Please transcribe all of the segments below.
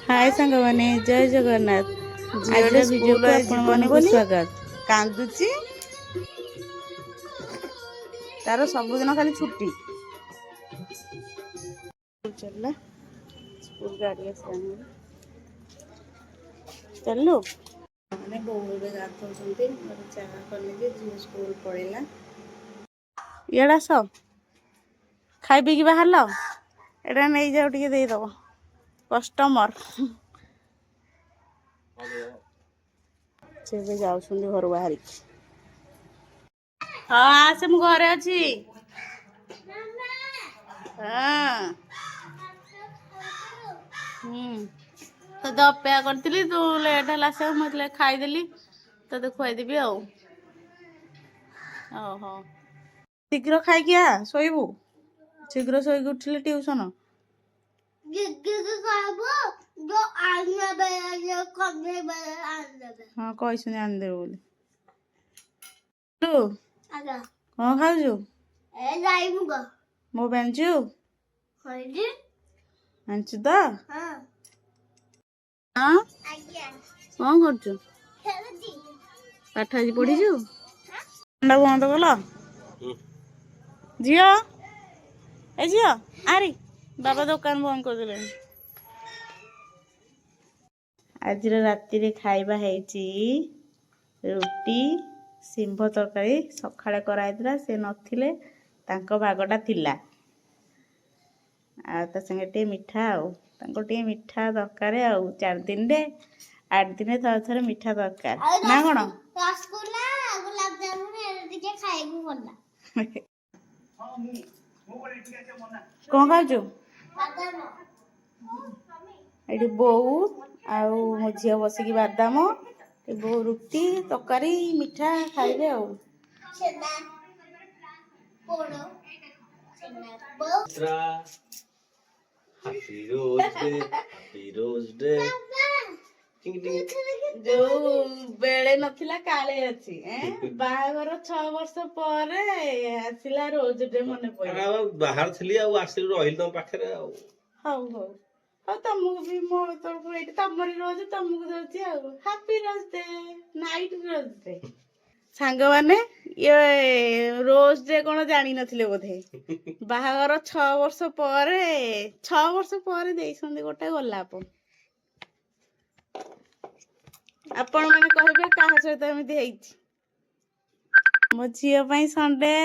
हाय सांग माने जय जगन्नाथ आज वीडियो को आपण मानक स्वागत कांदुची तार सबुदिन खाली छुट्टी चलला स्कूल गाड़ी आसलानी चलो मैंने बोल बे गाथो सुनते मोर चाहा करने के जी स्कूल पड़ेला इड़ा सब खाई पी की बाहर लो एड़ा नहीं जाओ टिके दे दबो कस्टमर से भी जाऊ सुंदी घर बाहरी हाँ से मु घरे अछि हाँ तो अपेक्षा करती तू लेट है से मतलब खाईदेली तो खुआईदेवी ओहो शीघ्र खाई शोबू शीघ्र शोक उठिले ट्यूशन हाँ कही आनदेव बोली कौन खाऊ मो पेंचु आंचु तो हाँ कौन कर पाठ आज पढ़ीचु अंडा बंद कल झील ए झील आरे बाबा दुकान बंद करदे आज राति रे खाइबा हेची रुटी सिंभ तरकारी सकाळे कराइतला से नथिले तांको भागटा थिला आ ता संगे टे मिठा आउ तांको टे मिठा दरकार आउ 4 दिन रे 8 दिन थर थर मिठा दरकार ना कोन रसगुल्ला गुलाब जामुन ए टिके खाइबू बोलला कोन खाजु एडी बोऊ आउ मो झिया बसिकी बादाम बो रुटी तरकारी मिठा खाइबे आउ जो बेले नथिला काले अछि बाहागर 6 वर्ष पर आसिला रोज डे मने पड़े बाहर थली आ आसिल रहिल त पाखरे आ हौ हौ हौ तुमको भी मो तरफ एटी तमरी रोज तुमको दउची आ happy rose day night rose day song माने ये रोज डे कोन जानि नथिले बोधे बाहागर 6 वर्ष पर देइसंदी गोटे गोलाप आपण माने कहबे काहा सहित एमिति हेइछि मो झियो पई संडे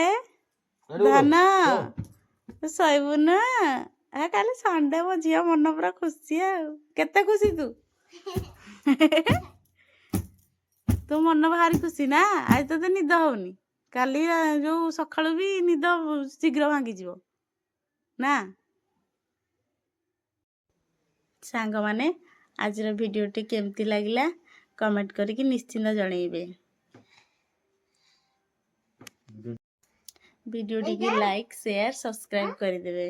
धन सइबु ना आ काले संडे मो झियो मन पूरा खुशी आ केते खुशी तू तू मन भारी खुशी ना आज तो निद होनी काली जो सकाळु भी निद शीघ्र भांगी जीवो ना सांग माने आज वीडियो टी केमती लागिला कमेंट करके निश्चिंत जणेबे वीडियो टी लाइक शेयर सब्सक्राइब कर देबे